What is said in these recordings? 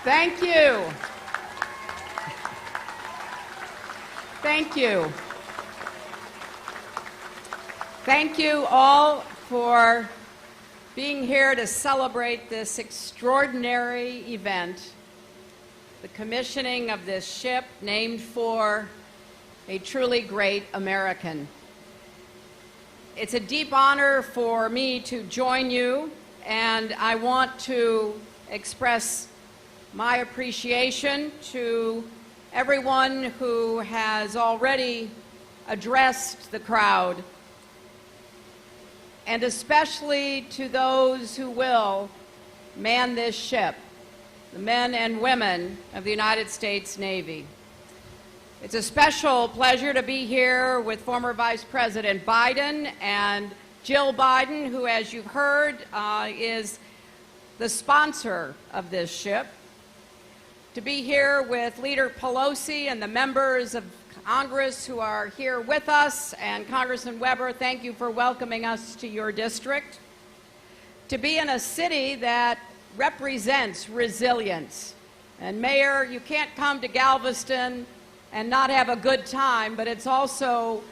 Thank you. Thank you. Thank you all for being here to celebrate this extraordinary event, the commissioning of this ship named for a truly great American. It's a deep honor for me to join you, and I want to express my appreciation to everyone who has already addressed the crowd, and especially to those who will man this ship, the men and women of the United States Navy. It's a special pleasure to be here with former Vice President Biden and Jill Biden, who, as you've heard, is the sponsor of this ship. To be here with Leader Pelosi and the members of Congress who are here with us, and Congressman Weber, thank you for welcoming us to your district. To be in a city that represents resilience. And Mayor, you can't come to Galveston and not have a good time, but it's also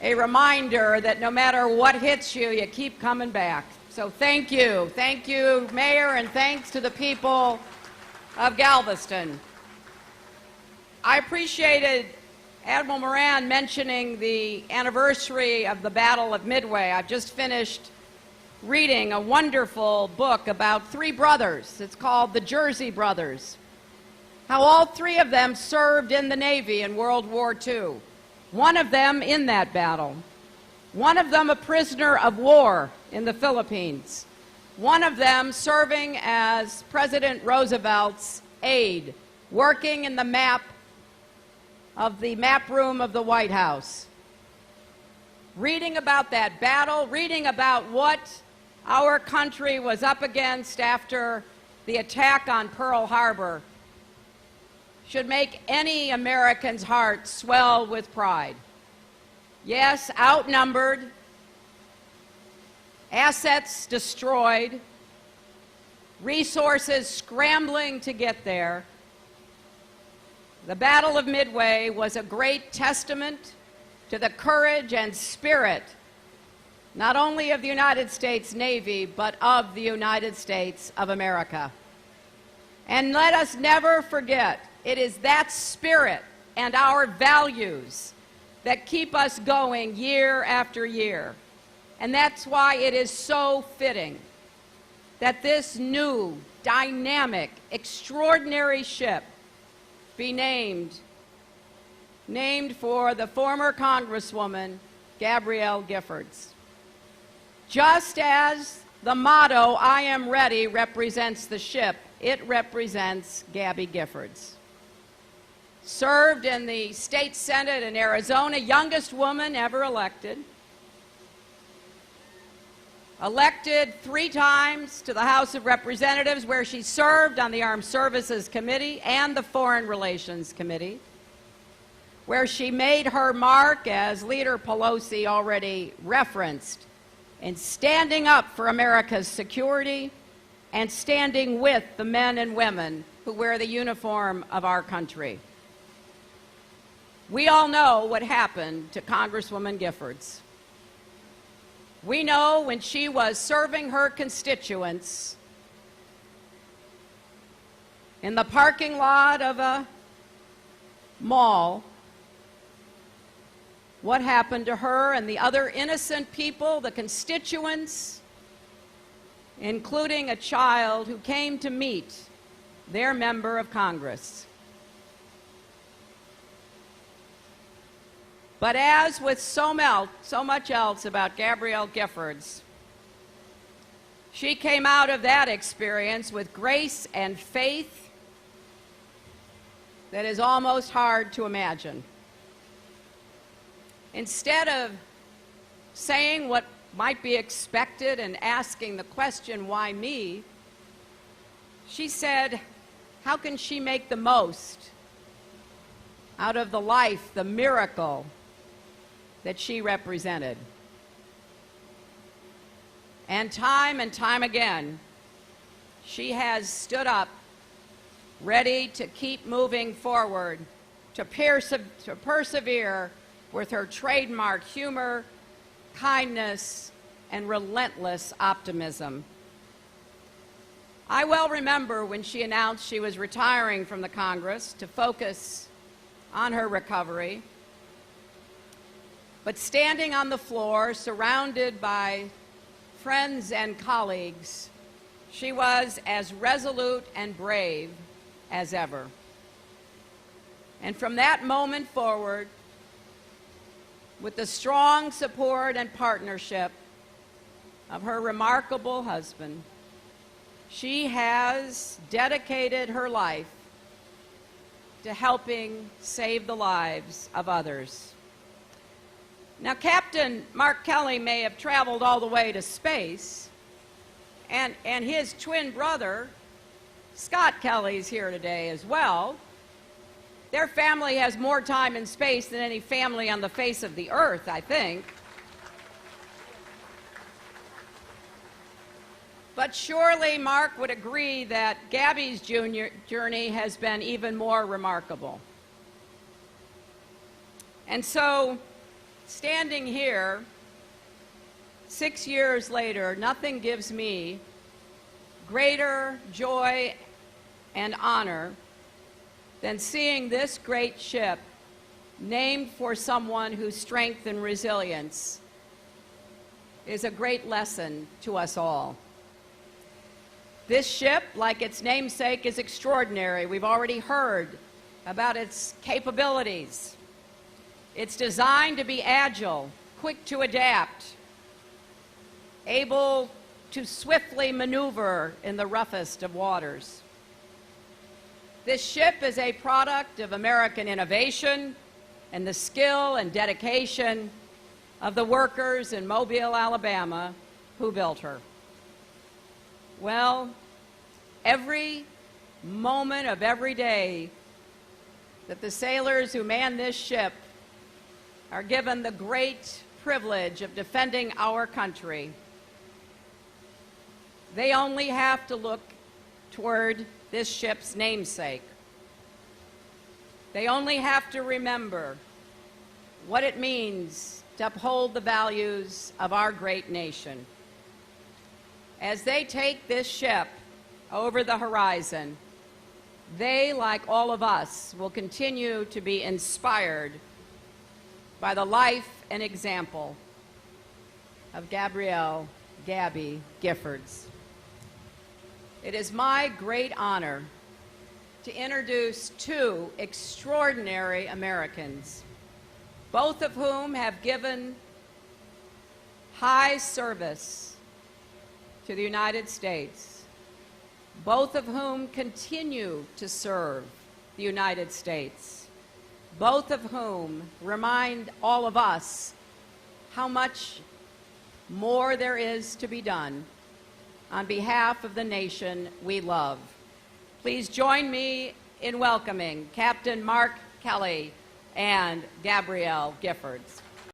a reminder that no matter what hits you, you keep coming back. So thank you. Thank you, Mayor, and thanks to the people of Galveston. I appreciated Admiral Moran mentioning the anniversary of the Battle of Midway. I've just finished reading a wonderful book about three brothers. It's called The Jersey Brothers. How all three of them served in the Navy in World War II. One of them in that battle. One of them a prisoner of war in the Philippines. One of them serving as President Roosevelt's aide, working in the map room of the White House. Reading about that battle, reading about what our country was up against after the attack on Pearl Harbor should make any American's heart swell with pride. Yes, outnumbered, assets destroyed, resources scrambling to get there. The Battle of Midway was a great testament to the courage and spirit not only of the United States Navy, but of the United States of America. And let us never forget, it is that spirit and our values that keep us going year after year. And that's why it is so fitting that this new, dynamic, extraordinary ship be named for the former Congresswoman Gabrielle Giffords. Just as the motto, "I am ready," represents the ship, it represents Gabby Giffords. Served in the state senate in Arizona, youngest woman ever elected. Elected 3 times to the House of Representatives, where she served on the Armed Services Committee and the Foreign Relations Committee, where she made her mark, as Leader Pelosi already referenced, in standing up for America's security and standing with the men and women who wear the uniform of our country. We all know what happened to Congresswoman Giffords. We know when she was serving her constituents in the parking lot of a mall, what happened to her and the other innocent people, the constituents, including a child who came to meet their member of Congress. But as with so much else about Gabrielle Giffords, she came out of that experience with grace and faith that is almost hard to imagine. Instead of saying what might be expected and asking the question, "Why me?" she said, how can she make the most out of the life, the miracle that she represented? And time again, she has stood up ready to keep moving forward, to persevere with her trademark humor, kindness, and relentless optimism. I well remember when she announced she was retiring from the Congress to focus on her recovery. But standing on the floor, surrounded by friends and colleagues, she was as resolute and brave as ever. And from that moment forward, with the strong support and partnership of her remarkable husband, she has dedicated her life to helping save the lives of others. Now, Captain Mark Kelly may have traveled all the way to space, and his twin brother, Scott Kelly, is here today as well. Their family has more time in space than any family on the face of the earth, I think. But surely Mark would agree that Gabby's journey has been even more remarkable. And so, standing here, 6 years later, nothing gives me greater joy and honor than seeing this great ship named for someone whose strength and resilience is a great lesson to us all. This ship, like its namesake, is extraordinary. We've already heard about its capabilities. It's designed to be agile, quick to adapt, able to swiftly maneuver in the roughest of waters. This ship is a product of American innovation and the skill and dedication of the workers in Mobile, Alabama, who built her. Well, every moment of every day that the sailors who man this ship are given the great privilege of defending our country, they only have to look toward this ship's namesake. They only have to remember what it means to uphold the values of our great nation. As they take this ship over the horizon, they, like all of us, will continue to be inspired by the life and example of Gabby Giffords. It is my great honor to introduce two extraordinary Americans, both of whom have given high service to the United States, both of whom continue to serve the United States, both of whom remind all of us how much more there is to be done on behalf of the nation we love. Please join me in welcoming Captain Mark Kelly and Gabrielle Giffords.